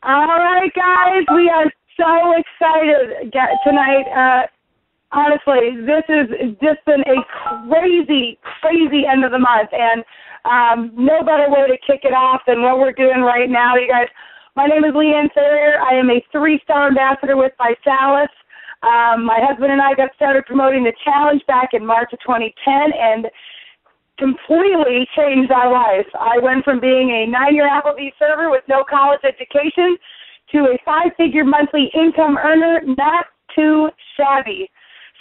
All right, guys, we are so excited tonight. Honestly, this has just been a crazy, crazy end of the month, and no better way to kick it off than what we're doing right now, you guys. My name is FARRIOR. I am a 3-star ambassador with ViSalus. My husband and I got started promoting the challenge back in March of 2010, and completely changed our lives. I went from being a 9-year Applebee's server with no college education to a 5-figure monthly income earner, not too shabby.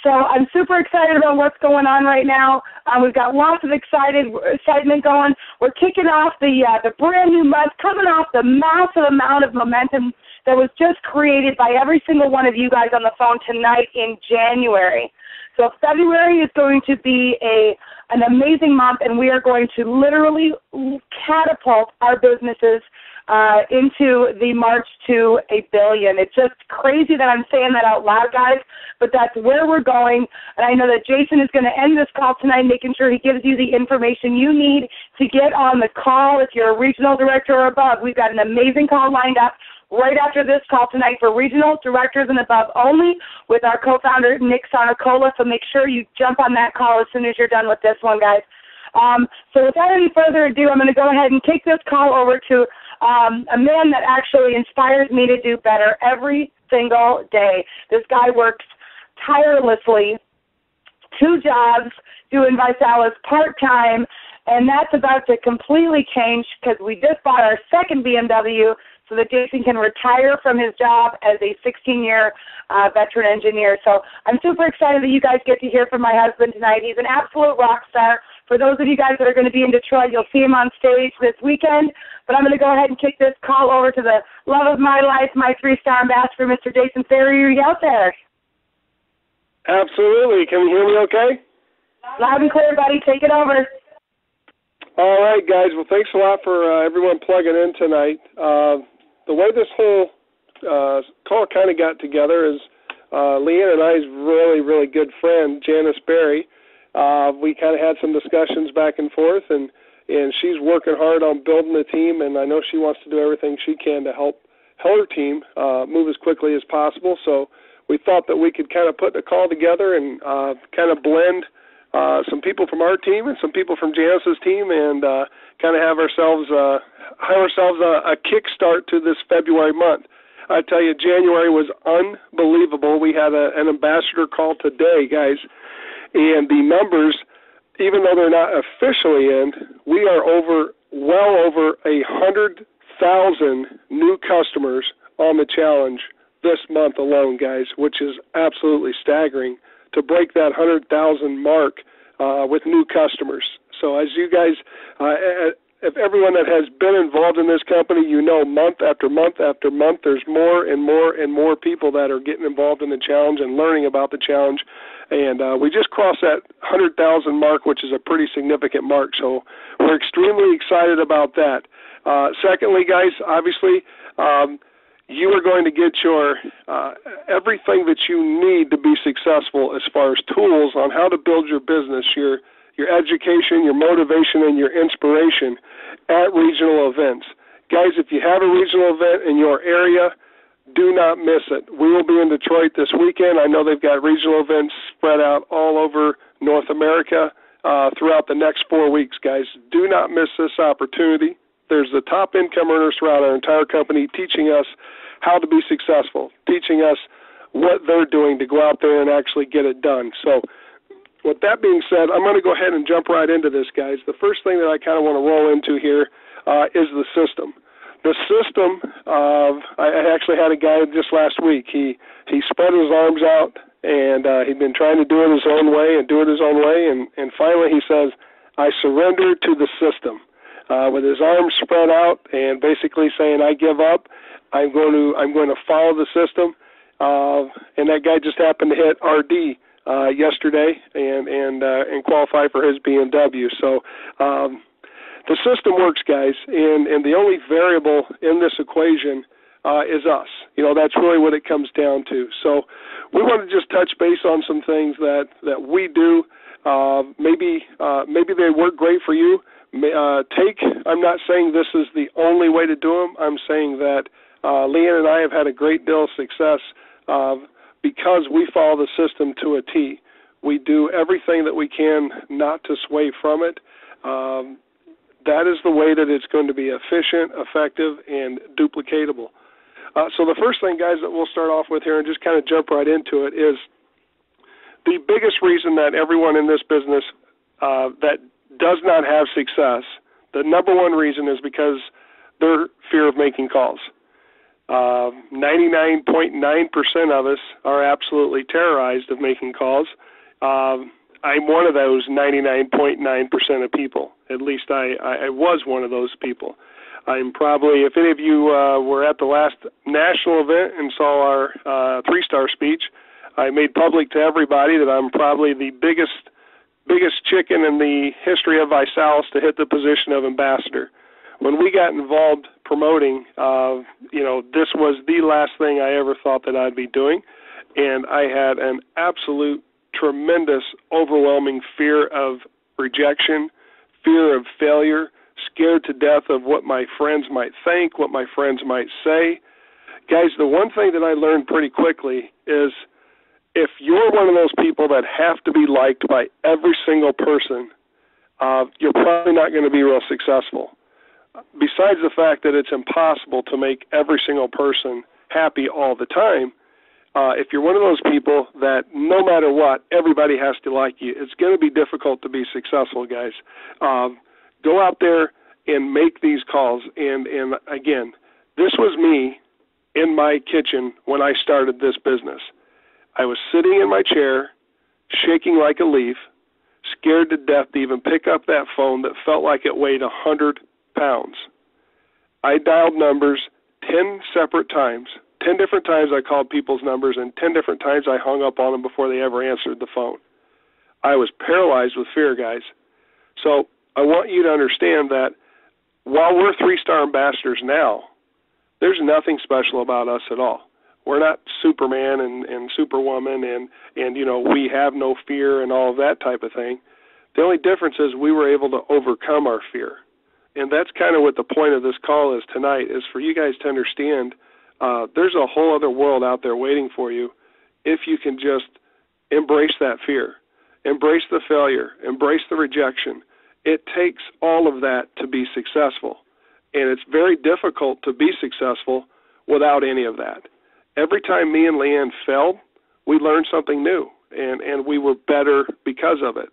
So I'm super excited about what's going on right now. We've got lots of excitement going. We're kicking off the brand new month, coming off the massive amount of momentum that was just created by every single one of you guys on the phone tonight in January. So February is going to be an amazing month, and we are going to literally catapult our businesses into the march to $1 billion. It's just crazy that I'm saying that out loud, guys, but that's where we're going. And I know that Jason is going to end this call tonight, making sure he gives you the information you need to get on the call if you're a regional director or above. We've got an amazing call lined up right after this call tonight for regional directors and above only with our co-founder, Nick Sanacola. So make sure you jump on that call as soon as you're done with this one, guys. So without any further ado, I'm going to go ahead and kick this call over to a man that actually inspires me to do better every single day. This guy works tirelessly, 2 jobs, doing ViSalus part-time, and that's about to completely change because we just bought our second BMW so that Jason can retire from his job as a 16-year veteran engineer. So I'm super excited that you guys get to hear from my husband tonight. He's an absolute rock star. For those of you guys that are going to be in Detroit, you'll see him on stage this weekend. But I'm going to go ahead and kick this call over to the love of my life, my 3-star ambassador, Mr. Jason FARRIOR. Are you out there? Absolutely. Can you hear me okay? Loud and clear, buddy. Take it over. All right, guys. Well, thanks a lot for everyone plugging in tonight. The way this whole call kind of got together is Leanne and I's really, really good friend, Janice Berry. We kind of had some discussions back and forth, and she's working hard on building the team, and I know she wants to do everything she can to help her team move as quickly as possible. So we thought that we could kind of put the call together and kind of blend some people from our team and some people from Janice's team and kind of have ourselves a kickstart to this February month. I tell you, January was unbelievable. We had an ambassador call today, guys, and the numbers, even though they're not officially in, we are well over 100,000 new customers on the challenge this month alone, guys, which is absolutely staggering to break that 100,000 mark with new customers. So as you guys, if everyone that has been involved in this company, you know, month after month after month, there's more and more and more people that are getting involved in the challenge and learning about the challenge. And we just crossed that 100,000 mark, which is a pretty significant mark. So we're extremely excited about that. Secondly, guys, obviously, you are going to get your everything that you need to be successful as far as tools on how to build your business, your education, your motivation, and your inspiration at regional events. Guys, if you have a regional event in your area, do not miss it. We will be in Detroit this weekend. I know they've got regional events spread out all over North America throughout the next 4 weeks, guys. Do not miss this opportunity. There's the top income earners throughout our entire company teaching us how to be successful, teaching us what they're doing to go out there and actually get it done. So with that being said, I'm going to go ahead and jump right into this, guys. The first thing that I kind of want to roll into here is the system. The system, I actually had a guy just last week. He spread his arms out, and he'd been trying to do it his own way, and finally he says, I surrender to the system. With his arms spread out and basically saying, I give up, I'm going to follow the system. And that guy just happened to hit RD yesterday and qualify for his BMW. So the system works, guys, and the only variable in this equation is us. You know, that's really what it comes down to. So we want to just touch base on some things that we do Maybe they work great for you. I'm not saying this is the only way to do them. I'm saying that Leanne and I have had a great deal of success because we follow the system to a T. We do everything that we can not to sway from it. That is the way that it's going to be efficient, effective, and duplicatable. So the first thing, guys, that we'll start off with here and just kind of jump right into it is the biggest reason that everyone in this business that does not have success, the number one reason is because their fear of making calls. 99.9% of us are absolutely terrorized of making calls. I'm one of those 99.9% of people. At least I was one of those people. I'm probably, if any of you were at the last national event and saw our 3-star speech, I made public to everybody that I'm probably the biggest chicken in the history of ViSalus to hit the position of ambassador. When we got involved promoting, this was the last thing I ever thought that I'd be doing, and I had an absolute tremendous, overwhelming fear of rejection, fear of failure, scared to death of what my friends might think, what my friends might say. Guys, the one thing that I learned pretty quickly is if you're one of those people that have to be liked by every single person, you're probably not going to be real successful. Besides the fact that it's impossible to make every single person happy all the time, if you're one of those people that no matter what, everybody has to like you, it's going to be difficult to be successful, guys. Go out there and make these calls. And again, this was me in my kitchen when I started this business. I was sitting in my chair, shaking like a leaf, scared to death to even pick up that phone that felt like it weighed 100 pounds. I dialed numbers 10 separate times. 10 different times I called people's numbers, and 10 different times I hung up on them before they ever answered the phone. I was paralyzed with fear, guys. So I want you to understand that while we're 3-star ambassadors now, there's nothing special about us at all. We're not Superman and Superwoman and we have no fear and all of that type of thing. The only difference is we were able to overcome our fear. And that's kind of what the point of this call is tonight, is for you guys to understand there's a whole other world out there waiting for you if you can just embrace that fear, embrace the failure, embrace the rejection. It takes all of that to be successful. And it's very difficult to be successful without any of that. Every time me and Leanne failed, we learned something new, and we were better because of it.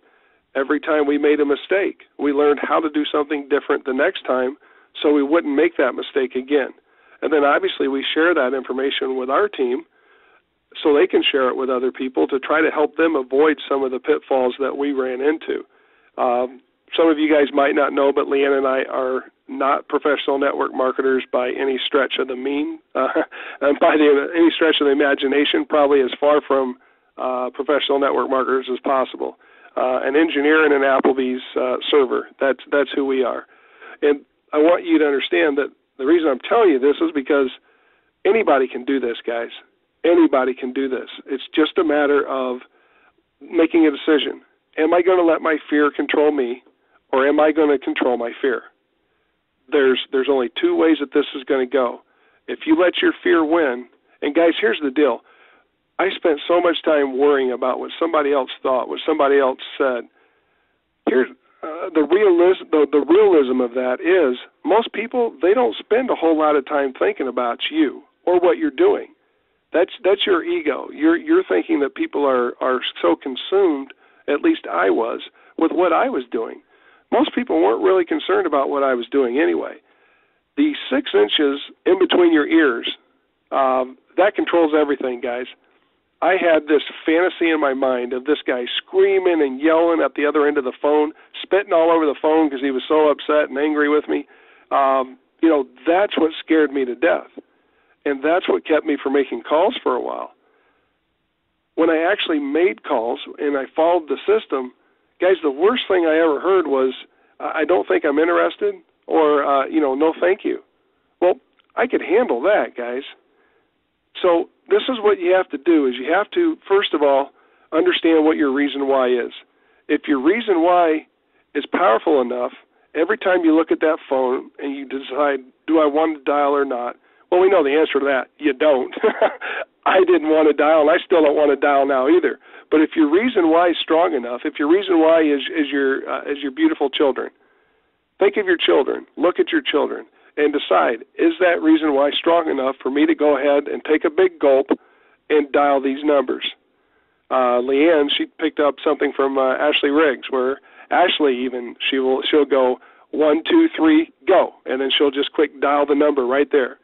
Every time we made a mistake, we learned how to do something different the next time so we wouldn't make that mistake again. And then obviously we share that information with our team so they can share it with other people to try to help them avoid some of the pitfalls that we ran into. Some of you guys might not know, but Leanne and I are not professional network marketers by any stretch of the and by any stretch of the imagination, probably as far from professional network marketers as possible. An engineer in an Applebee's server, that's who we are. And I want you to understand that the reason I'm telling you this is because anybody can do this, guys. Anybody can do this. It's just a matter of making a decision. Am I going to let my fear control me, or am I going to control my fear? There's only two ways that this is going to go. If you let your fear win, and guys, here's the deal. I spent so much time worrying about what somebody else thought, what somebody else said. Here's the realism of that is most people, they don't spend a whole lot of time thinking about you or what you're doing. That's your ego. You're thinking that people are so consumed, at least I was, with what I was doing. Most people weren't really concerned about what I was doing anyway. The 6 inches in between your ears, that controls everything, guys. I had this fantasy in my mind of this guy screaming and yelling at the other end of the phone, spitting all over the phone because he was so upset and angry with me. That's what scared me to death. And that's what kept me from making calls for a while. When I actually made calls and I followed the system, guys, the worst thing I ever heard was, I don't think I'm interested, or, no thank you. Well, I could handle that, guys. So this is what you have to do, is you have to, first of all, understand what your reason why is. if your reason why is powerful enough, every time you look at that phone and you decide, do I want to dial or not? Well, we know the answer to that. You don't. I didn't want to dial, and I still don't want to dial now either. But if your reason why is strong enough, if your reason why is your beautiful children, think of your children, look at your children, and decide, is that reason why strong enough for me to go ahead and take a big gulp and dial these numbers? Leanne, she picked up something from Ashley Riggs, where Ashley even she'll go 1, 2, 3, go, and then she'll just quick dial the number right there.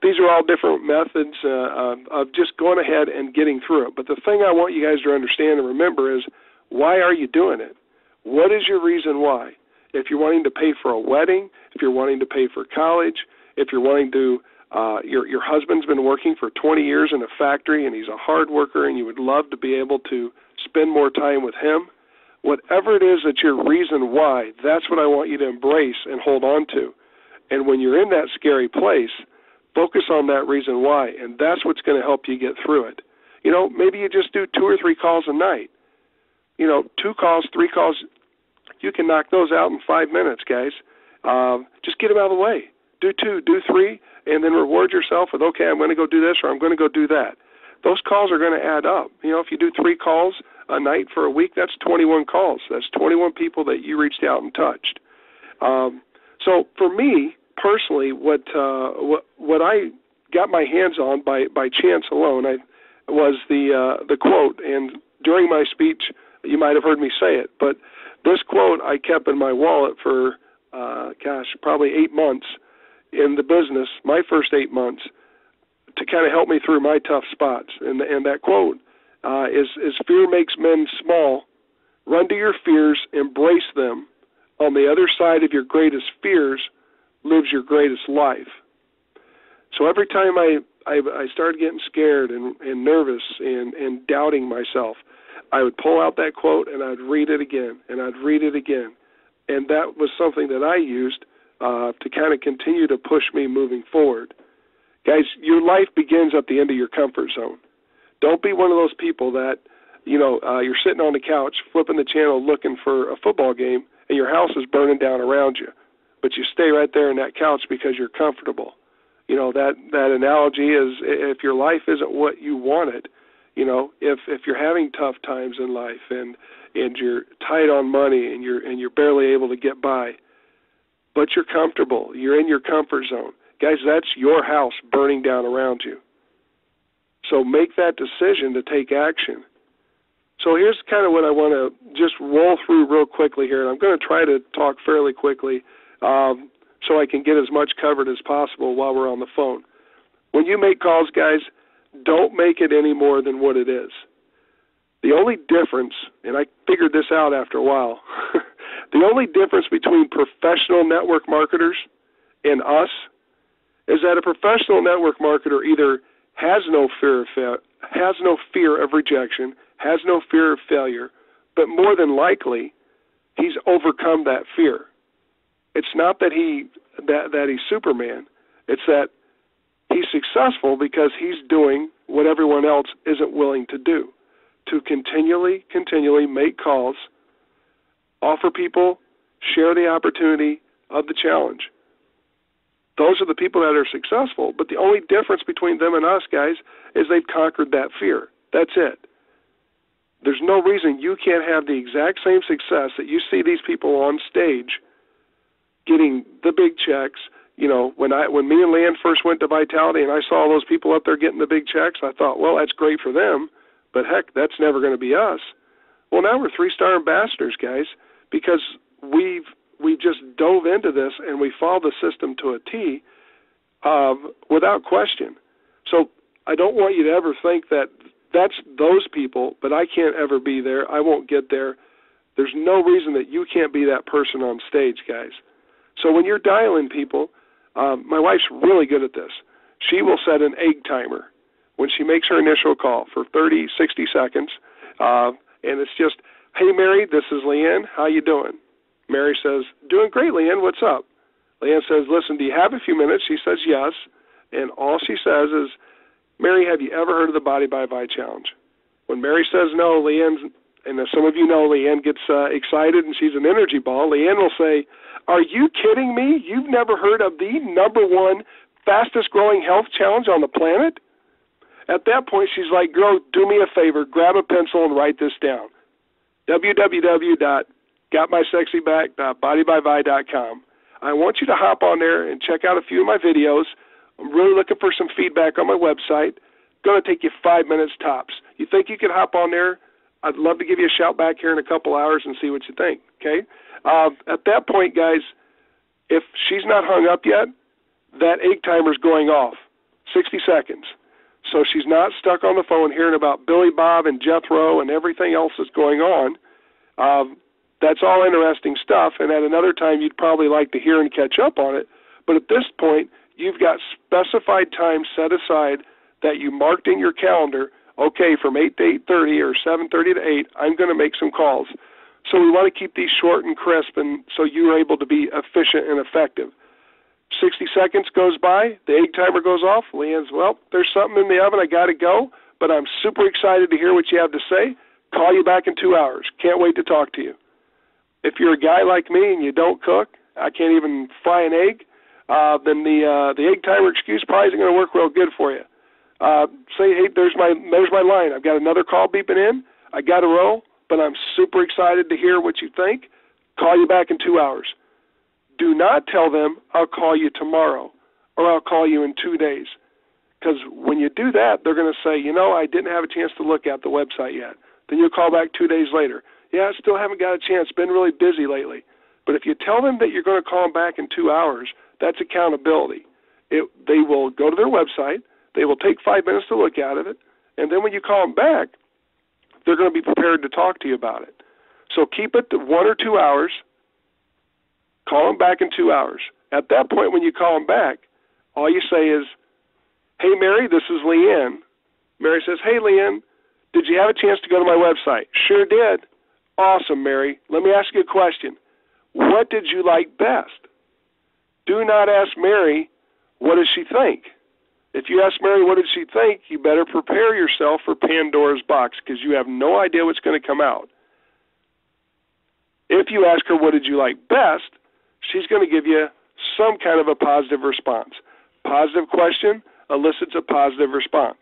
These are all different methods of just going ahead and getting through it. But the thing I want you guys to understand and remember is, why are you doing it? What is your reason why? If you're wanting to pay for a wedding, if you're wanting to pay for college, if you're wanting to, your husband's been working for 20 years in a factory and he's a hard worker and you would love to be able to spend more time with him, whatever it is that's your reason why, that's what I want you to embrace and hold on to. And when you're in that scary place, focus on that reason why, and that's what's going to help you get through it. You know, maybe you just do 2 or 3 calls a night. You know, 2 calls, 3 calls, you can knock those out in 5 minutes, guys. Just get them out of the way. Do 2, do 3, and then reward yourself with, okay, I'm going to go do this or I'm going to go do that. Those calls are going to add up. You know, if you do 3 calls a night for a week, that's 21 calls. That's 21 people that you reached out and touched. So for me personally, what I got my hands on by chance alone, was the quote. And during my speech, you might have heard me say it, but this quote I kept in my wallet for probably 8 months in the business, my first 8 months, to kind of help me through my tough spots. And that quote is fear makes men small. Run to your fears, embrace them. On the other side of your greatest fears lives your greatest life. So every time I started getting scared and nervous and doubting myself, I would pull out that quote and I'd read it again and I'd read it again. And that was something that I used to kind of continue to push me moving forward. Guys, your life begins at the end of your comfort zone. Don't be one of those people that, you're sitting on the couch, flipping the channel, looking for a football game, and your house is burning down around you. But you stay right there in that couch because you're comfortable. You know, that analogy is, if your life isn't what you wanted, if you're having tough times in life and you're tight on money and you're barely able to get by, but you're comfortable, you're in your comfort zone. Guys, that's your house burning down around you. So make that decision to take action. So here's kind of what I want to just roll through real quickly here, and I'm going to try to talk fairly quickly so I can get as much covered as possible while we're on the phone. When you make calls, guys, don't make it any more than what it is. The only difference, and I figured this out after a while, the only difference between professional network marketers and us is that a professional network marketer either has no fear of rejection, has no fear of failure, but more than likely, he's overcome that fear. It's not that he's Superman. It's that he's successful because he's doing what everyone else isn't willing to do, to continually make calls, offer people, share the opportunity of the challenge. Those are the people that are successful, but the only difference between them and us, guys, is they've conquered that fear. That's it. There's no reason you can't have the exact same success that you see these people on stage getting the big checks. You know, when me and Leanne first went to Vitality and I saw those people up there getting the big checks, I thought, well, that's great for them, but heck, that's never going to be us. Well, now we're 3-star ambassadors, guys, because we just dove into this and we followed the system to a T without question. So I don't want you to ever think that that's those people, but I can't ever be there. I won't get there. There's no reason that you can't be that person on stage, guys. So when you're dialing people, my wife's really good at this. She will set an egg timer when she makes her initial call for 30, 60 seconds, and it's just, hey, Mary, this is Leanne. How you doing? Mary says, doing great, Leanne. What's up? Leanne says, listen, do you have a few minutes? She says yes, and all she says is, Mary, have you ever heard of the Body by Vi Challenge? When Mary says no, Leanne and as some of you know, Leanne gets excited and she's an energy ball. Leanne will say, "Are you kidding me? You've never heard of the #1 fastest growing health challenge on the planet?" At that point, she's like, "Girl, do me a favor, grab a pencil and write this down. www.gotmysexyback.bodybyvi.com. I want you to hop on there and check out a few of my videos. I'm really looking for some feedback on my website. Going to take you 5 minutes tops. You think you could hop on there? I'd love to give you a shout back here in a couple hours and see what you think." Okay? At that point, guys, if she's not hung up yet, that egg timer's going off, 60 seconds. So she's not stuck on the phone hearing about Billy Bob and Jethro and everything else that's going on. That's all interesting stuff, and at another time you'd probably like to hear and catch up on it. But at this point, you've got specified time set aside that you marked in your calendar. Okay, from 8 to 8:30 or 7:30 to 8, I'm going to make some calls. So we want to keep these short and crisp, and so you're able to be efficient and effective. 60 seconds goes by, the egg timer goes off. Leanne's, "Well, there's something in the oven, I got to go, but I'm super excited to hear what you have to say. Call you back in 2 hours. Can't wait to talk to you." If you're a guy like me and you don't cook, I can't even fry an egg, then the egg timer excuse probably isn't going to work real good for you. Say, "Hey, there's my line. I've got another call beeping in. I got to roll, but I'm super excited to hear what you think. Call you back in 2 hours." Do not tell them, "I'll call you tomorrow," or "I'll call you in 2 days." Because when you do that, they're going to say, "I didn't have a chance to look at the website yet." Then you'll call back 2 days later. "Yeah, I still haven't got a chance. Been really busy lately." But if you tell them that you're going to call them back in 2 hours, that's accountability. They will go to their website. They will take 5 minutes to look at it. And then when you call them back, they're going to be prepared to talk to you about it. So keep it to 1 or 2 hours. Call them back in 2 hours. At that point, when you call them back, all you say is, "Hey, Mary, this is Leanne." Mary says, "Hey, Leanne, did you have a chance to go to my website?" "Sure did." "Awesome, Mary. Let me ask you a question. What did you like best?" Do not ask Mary, "What does she think?" If you ask Mary, "What did she think?" you better prepare yourself for Pandora's box, because you have no idea what's going to come out. If you ask her, "What did you like best?" she's going to give you some kind of a positive response. Positive question elicits a positive response.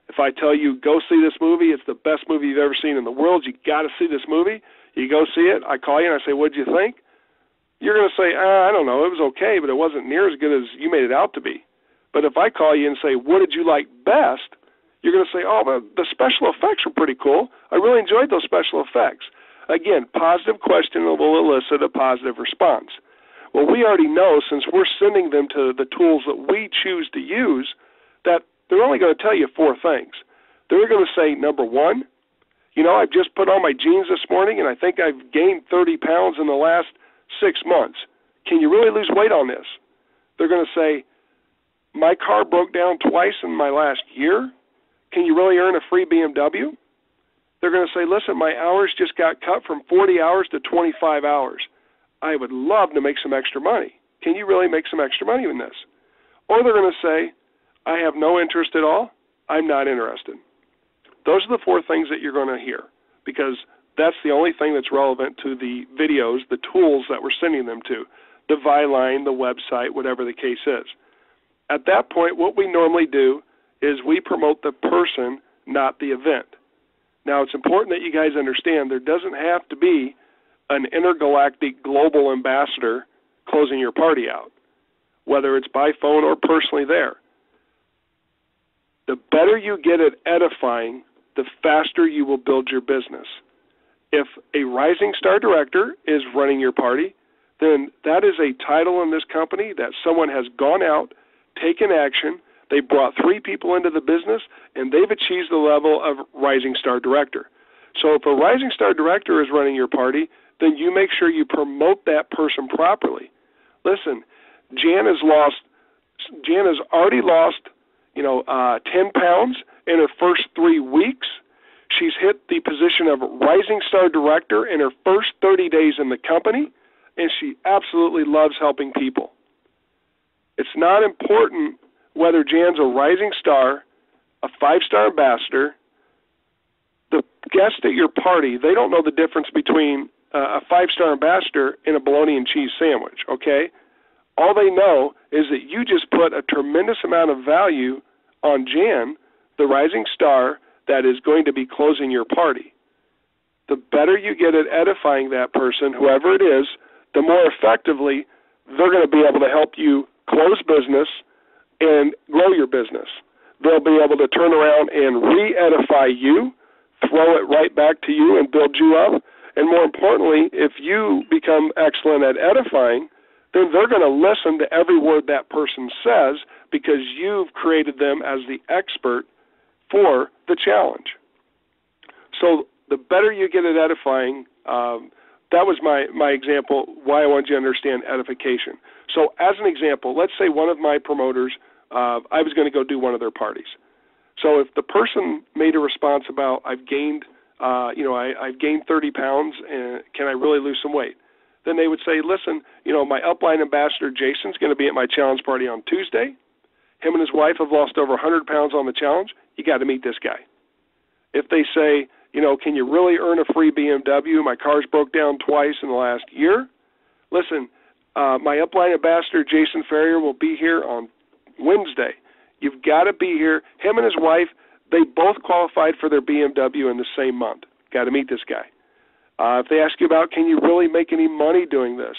If I tell you, "Go see this movie, it's the best movie you've ever seen in the world, you got to see this movie," you go see it, I call you and I say, "What did you think?" You're going to say, "I don't know, it was okay, but it wasn't near as good as you made it out to be." But if I call you and say, "What did you like best?" you're going to say, "Oh, the special effects were pretty cool. I really enjoyed those special effects." Again, positive question will elicit a positive response. Well, we already know, since we're sending them to the tools that we choose to use, that they're only going to tell you 4 things. They're going to say, number 1, "I've just put on my jeans this morning, and I think I've gained 30 pounds in the last 6 months. Can you really lose weight on this?" They're going to say, "My car broke down twice in my last year. Can you really earn a free BMW?" They're going to say, "Listen, my hours just got cut from 40 hours to 25 hours. I would love to make some extra money. Can you really make some extra money in this?" Or they're going to say, "I have no interest at all. I'm not interested." Those are the 4 things that you're going to hear, because that's the only thing that's relevant to the videos, the tools that we're sending them to, the ViLine, the website, whatever the case is. At that point, what we normally do is we promote the person, not the event. Now, it's important that you guys understand there doesn't have to be an intergalactic global ambassador closing your party out, whether it's by phone or personally there. The better you get at edifying, the faster you will build your business. If a rising star director is running your party, then that is a title in this company that someone has gone out, taken action, they brought 3 people into the business, and they've achieved the level of rising star director. So if a rising star director is running your party, then you make sure you promote that person properly. Listen, Jan has already lost 10 pounds in her first 3 weeks. She's hit the position of rising star director in her first 30 days in the company, and she absolutely loves helping people. It's not important whether Jan's a rising star, a 5-star ambassador. The guests at your party, they don't know the difference between a 5-star ambassador and a bologna and cheese sandwich, okay? All they know is that you just put a tremendous amount of value on Jan, the rising star that is going to be closing your party. The better you get at edifying that person, whoever it is, the more effectively they're going to be able to help you close business and grow your business. They'll be able to turn around and re-edify you, throw it right back to you and build you up. And more importantly, if you become excellent at edifying, then they're going to listen to every word that person says because you've created them as the expert for the challenge. So the better you get at edifying, that was my example, why I wanted you to understand edification. So as an example, let's say one of my promoters, I was going to go do one of their parties. So if the person made a response about I've gained 30 pounds, and can I really lose some weight? Then they would say, listen, my upline ambassador Jason's going to be at my challenge party on Tuesday. Him and his wife have lost over 100 pounds on the challenge. You got to meet this guy. If they say, can you really earn a free BMW? My car's broke down twice in the last year. Listen, my upline ambassador Jason FARRIOR will be here on Wednesday. You've got to be here. Him and his wife, they both qualified for their BMW in the same month. Got to meet this guy. If they ask you about, can you really make any money doing this?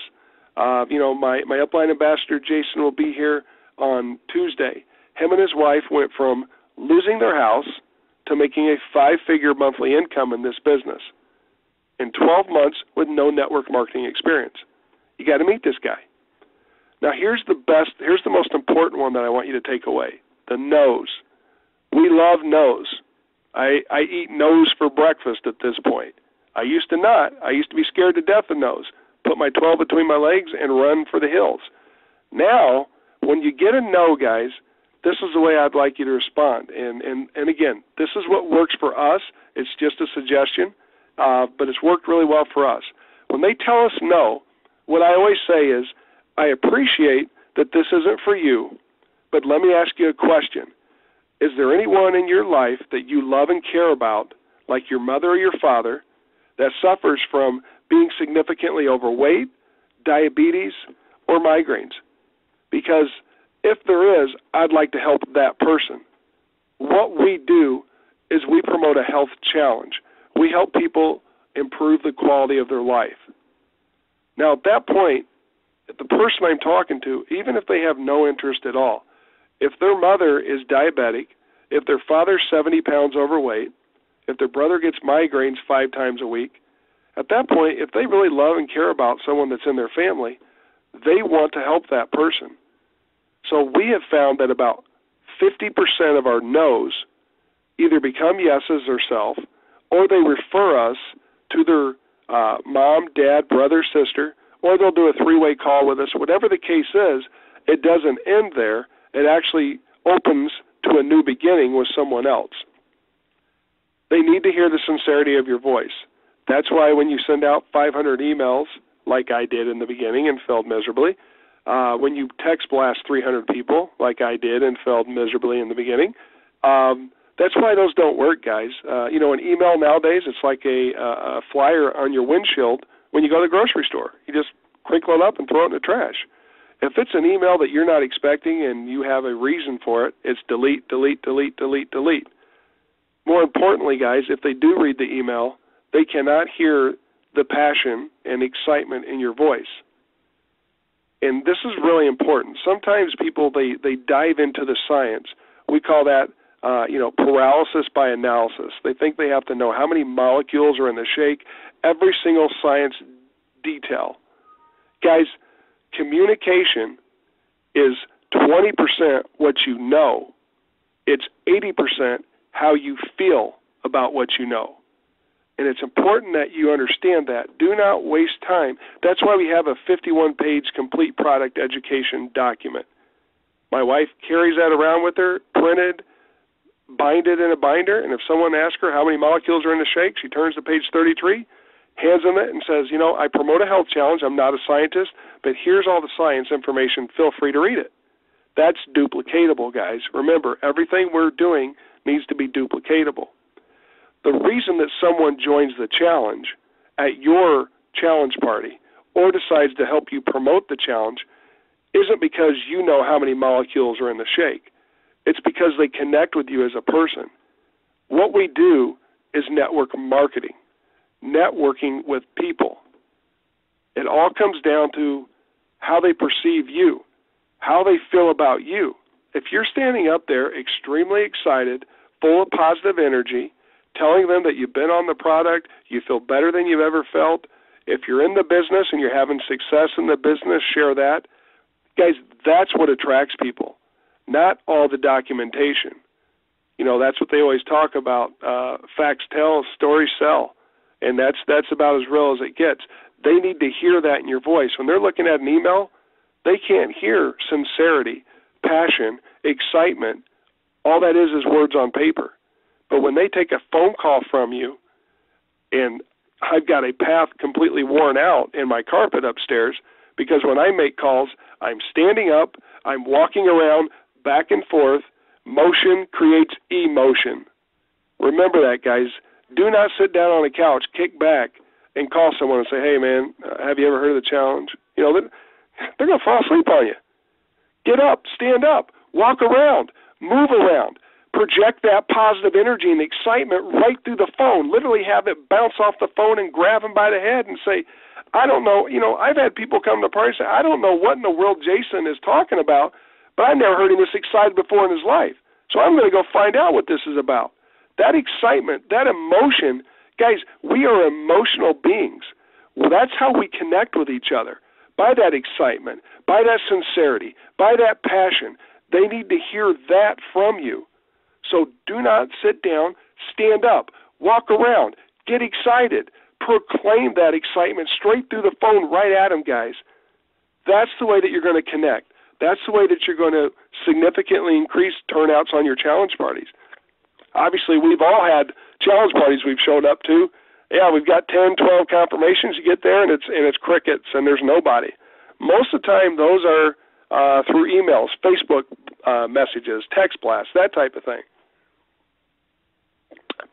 My upline ambassador Jason will be here on Tuesday. Him and his wife went from losing their house to making a 5-figure monthly income in this business in 12 months with no network marketing experience. You got to meet this guy. Now here's the most important one that I want you to take away, the no's. We love no's. I eat no's for breakfast at this point. I used to not. I used to be scared to death of no's. Put my 12 between my legs and run for the hills. Now, when you get a no, guys, this is the way I'd like you to respond. And again, this is what works for us. It's just a suggestion, but it's worked really well for us. When they tell us no, what I always say is, I appreciate that this isn't for you, but let me ask you a question. Is there anyone in your life that you love and care about, like your mother or your father, that suffers from being significantly overweight, diabetes, or migraines? Because if there is, I'd like to help that person. What we do is we promote a health challenge. We help people improve the quality of their life. Now, at that point, the person I'm talking to, even if they have no interest at all, if their mother is diabetic, if their father's 70 pounds overweight, if their brother gets migraines 5 times a week, at that point, if they really love and care about someone that's in their family, they want to help that person. So we have found that about 50% of our no's either become yeses themselves, or they refer us to their mom, dad, brother, sister, or they'll do a 3-way call with us. Whatever the case is, it doesn't end there. It actually opens to a new beginning with someone else. They need to hear the sincerity of your voice. That's why when you send out 500 emails, like I did in the beginning and failed miserably, when you text blast 300 people, like I did and failed miserably in the beginning, that's why those don't work, guys. An email nowadays, it's like a flyer on your windshield when you go to the grocery store. You just crinkle it up and throw it in the trash. If it's an email that you're not expecting and you have a reason for it, it's delete, delete, delete, delete, delete. More importantly, guys, if they do read the email, they cannot hear the passion and excitement in your voice. And this is really important. Sometimes people, they dive into the science. We call that, paralysis by analysis. They think they have to know how many molecules are in the shake, every single science detail. Guys, communication is 20% what you know. It's 80% how you feel about what you know. And it's important that you understand that. Do not waste time. That's why we have a 51-page complete product education document. My wife carries that around with her, printed, binded in a binder, and if someone asks her how many molecules are in the shake, she turns to page 33, hands them it, and says, I promote a health challenge. I'm not a scientist, but here's all the science information. Feel free to read it. That's duplicatable, guys. Remember, everything we're doing needs to be duplicatable. The reason that someone joins the challenge at your challenge party or decides to help you promote the challenge isn't because you know how many molecules are in the shake. It's because they connect with you as a person. What we do is network marketing, networking with people. It all comes down to how they perceive you, how they feel about you. If you're standing up there extremely excited, full of positive energy, telling them that you've been on the product, you feel better than you've ever felt, if you're in the business and you're having success in the business, share that. Guys, that's what attracts people, not all the documentation. You know, that's what they always talk about. Facts tell, stories sell, and that's about as real as it gets. They need to hear that in your voice. When they're looking at an email, they can't hear sincerity, passion, excitement. All that is words on paper. But when they take a phone call from you, and I've got a path completely worn out in my carpet upstairs, because when I make calls, I'm standing up, I'm walking around back and forth. Motion creates emotion. Remember that, guys. Do not sit down on a couch, kick back, and call someone and say, hey, man, have you ever heard of the challenge? You know, they're going to fall asleep on you. Get up, stand up, walk around, move around. Project that positive energy and excitement right through the phone. Literally have it bounce off the phone and grab him by the head and say, I don't know. You know, I've had people come to the party and say, I don't know what in the world Jason is talking about, but I've never heard him this excited before in his life. So I'm going to go find out what this is about. That excitement, that emotion, guys, we are emotional beings. Well, that's how we connect with each other, by that excitement, by that sincerity, by that passion. They need to hear that from you. So do not sit down, stand up, walk around, get excited, proclaim that excitement straight through the phone right at them, guys. That's the way that you're going to connect. That's the way that you're going to significantly increase turnouts on your challenge parties. Obviously, we've all had challenge parties we've showed up to. Yeah, we've got 10, 12 confirmations. You get there, and it's crickets, and there's nobody. Most of the time, those are through emails, Facebook messages, text blasts, that type of thing.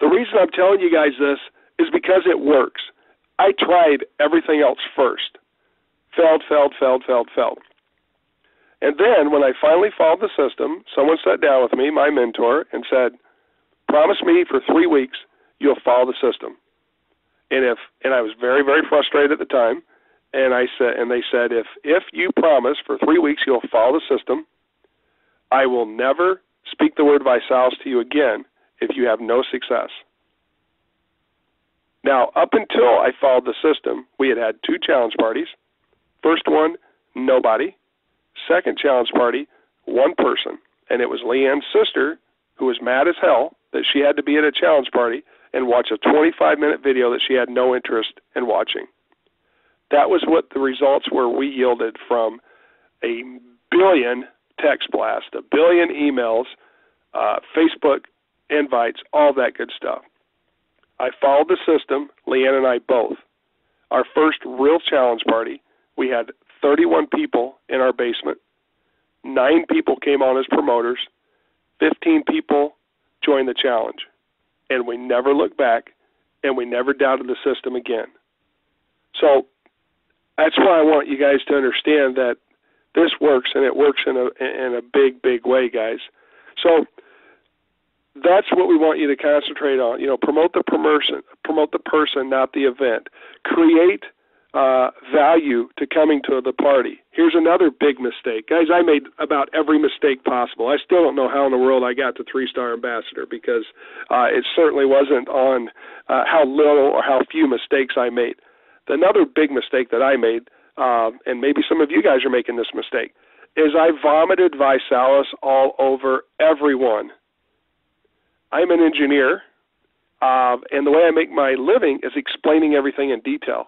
The reason I'm telling you guys this is because it works. I tried everything else first. Failed. And then when I finally followed the system, someone sat down with me, my mentor, and said, promise me for 3 weeks you'll follow the system. And I was very, very frustrated at the time, and they said, if you promise for 3 weeks you'll follow the system, I will never speak the word ViSalus to you again if you have no success. Now, up until I followed the system, we had 2 challenge parties. First one, nobody. Second challenge party, 1 person. And it was Leanne's sister, who was mad as hell that she had to be at a challenge party and watch a 25-minute video that she had no interest in watching. That was what the results were we yielded from a billion text blasts, a billion emails, Facebook invites, all that good stuff. I followed the system, Leanne and I both. Our first real challenge party, we had 31 people in our basement. 9 people came on as promoters. 15 people joined the challenge. And we never looked back, and we never doubted the system again. So that's why I want you guys to understand that this works, and it works in a big, big way, guys. So that's what we want you to concentrate on. You know, promote the person, not the event. Create value to coming to the party. Here's another big mistake. Guys, I made about every mistake possible. I still don't know how in the world I got to 3-star ambassador, because it certainly wasn't on how little or how few mistakes I made. Another big mistake that I made, and maybe some of you guys are making this mistake, is I vomited ViSalus all over everyone. I'm an engineer, and the way I make my living is explaining everything in detail.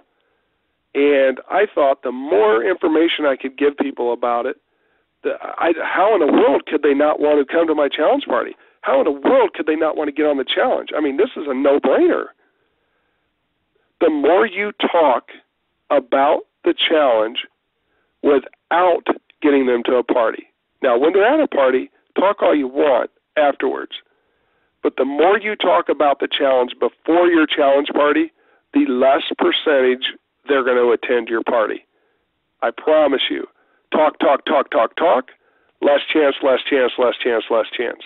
And I thought the more information I could give people about it, how in the world could they not want to come to my challenge party? How in the world could they not want to get on the challenge? I mean, this is a no-brainer. The more you talk about the challenge without getting them to a party. Now, when they're at a party, talk all you want afterwards. But the more you talk about the challenge before your challenge party, the less percentage they're going to attend your party. I promise you. Talk, less chance, less chance, less chance, less chance.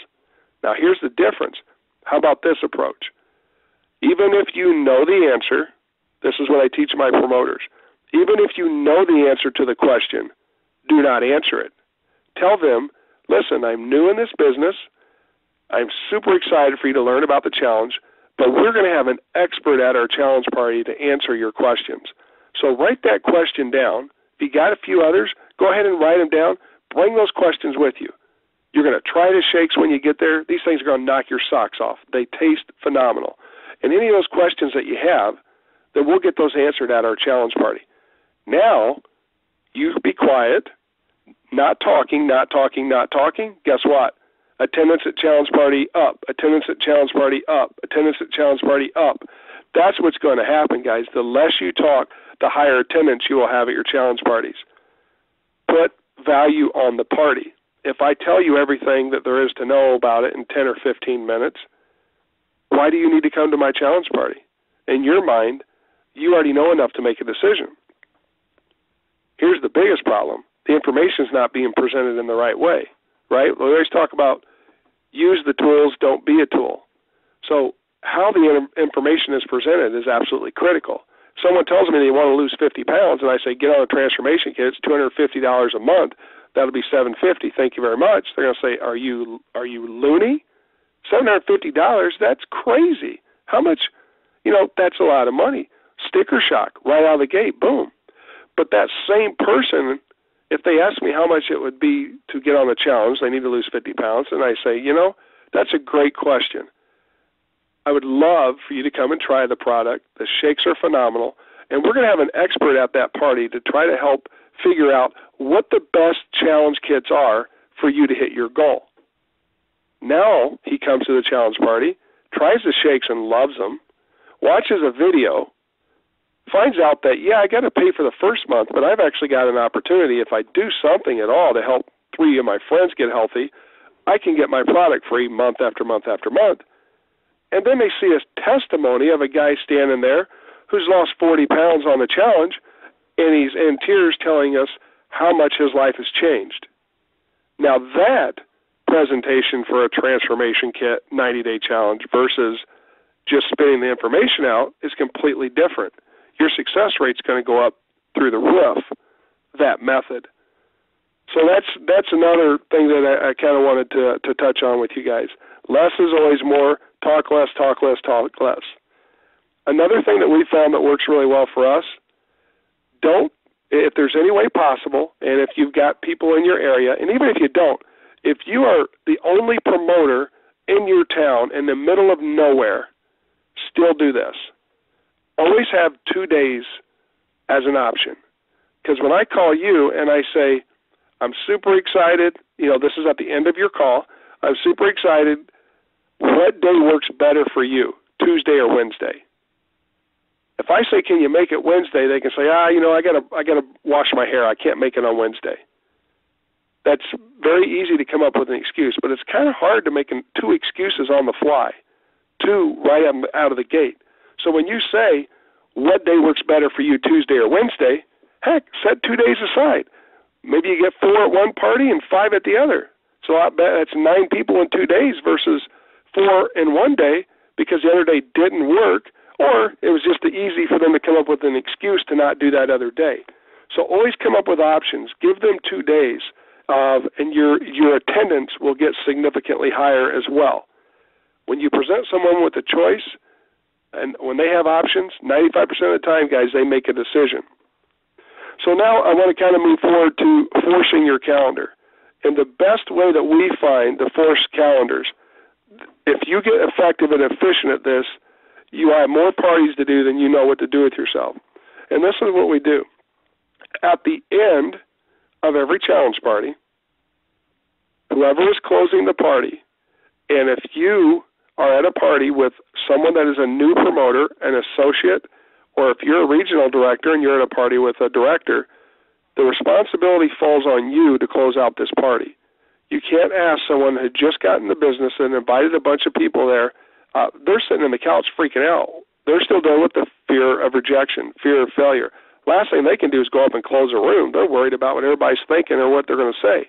Now, here's the difference. How about this approach? Even if you know the answer, this is what I teach my promoters, even if you know the answer to the question, do not answer it. Tell them, listen, I'm new in this business. I'm super excited for you to learn about the challenge, but we're going to have an expert at our challenge party to answer your questions. So write that question down. If you got a few others, go ahead and write them down. Bring those questions with you. You're going to try the shakes when you get there. These things are going to knock your socks off. They taste phenomenal. And any of those questions that you have, then we'll get those answered at our challenge party. Now, you be quiet, not talking. Guess what? Attendance at challenge party up. Attendance at challenge party up. Attendance at challenge party up. That's what's going to happen, guys. The less you talk, the higher attendance you will have at your challenge parties. Put value on the party. If I tell you everything that there is to know about it in 10 or 15 minutes, why do you need to come to my challenge party? In your mind, you already know enough to make a decision. Here's the biggest problem. The information is not being presented in the right way, right? We always talk about use the tools, don't be a tool. So how the information is presented is absolutely critical. Someone tells me they want to lose 50 pounds, and I say, get on a transformation kit. It's $250 a month. That'll be $750. Thank you very much. They're going to say, are you loony? $750? That's crazy. How much? That's a lot of money. Sticker shock right out of the gate. Boom. But that same person, if they ask me how much it would be to get on the challenge, they need to lose 50 pounds, and I say, that's a great question. I would love for you to come and try the product. The shakes are phenomenal, and we're going to have an expert at that party to try to help figure out what the best challenge kits are for you to hit your goal. Now he comes to the challenge party, tries the shakes and loves them, watches a video, finds out that, I got to pay for the first month, but I've actually got an opportunity. If I do something at all to help 3 of my friends get healthy, I can get my product free month after month after month. And then they see a testimony of a guy standing there who's lost 40 pounds on the challenge, and he's in tears telling us how much his life has changed. Now that presentation for a transformation kit 90-day challenge versus just spitting the information out is completely different. Your success rate's going to go up through the roof, that method. So that's another thing that I kind of wanted to touch on with you guys. Less is always more. Talk less, talk less, talk less. Another thing that we found that works really well for us, if there's any way possible, and if you've got people in your area, and even if you don't, if you are the only promoter in your town in the middle of nowhere, still do this. Always have 2 days as an option. Because when I call you and I say, I'm super excited, this is at the end of your call, I'm super excited, what day works better for you, Tuesday or Wednesday? If I say, can you make it Wednesday, they can say, I gotta wash my hair. I can't make it on Wednesday. That's very easy to come up with an excuse, but it's kind of hard to make 2 excuses on the fly, 2 right out of the gate. So when you say, what day works better for you, Tuesday or Wednesday, heck, set 2 days aside. Maybe you get 4 at one party and 5 at the other. So I bet that's 9 people in 2 days versus 4 in one day because the other day didn't work, or it was just easy for them to come up with an excuse to not do that other day. So always come up with options. Give them 2 days, and your attendance will get significantly higher as well. When you present someone with a choice, and when they have options, 95% of the time, guys, they make a decision. So now I want to kind of move forward to forcing your calendar. And the best way that we find to force calendars, if you get effective and efficient at this, you have more parties to do than you know what to do with yourself. And this is what we do. At the end of every challenge party, whoever is closing the party, and if you are at a party with someone that is a new promoter, an associate, or if you're a regional director and you're at a party with a director, the responsibility falls on you to close out this party. You can't ask someone who just got in the business and invited a bunch of people there. They're sitting on the couch freaking out. They're still dealing with the fear of rejection, fear of failure. Last thing they can do is go up and close a room. They're worried about what everybody's thinking or what they're going to say.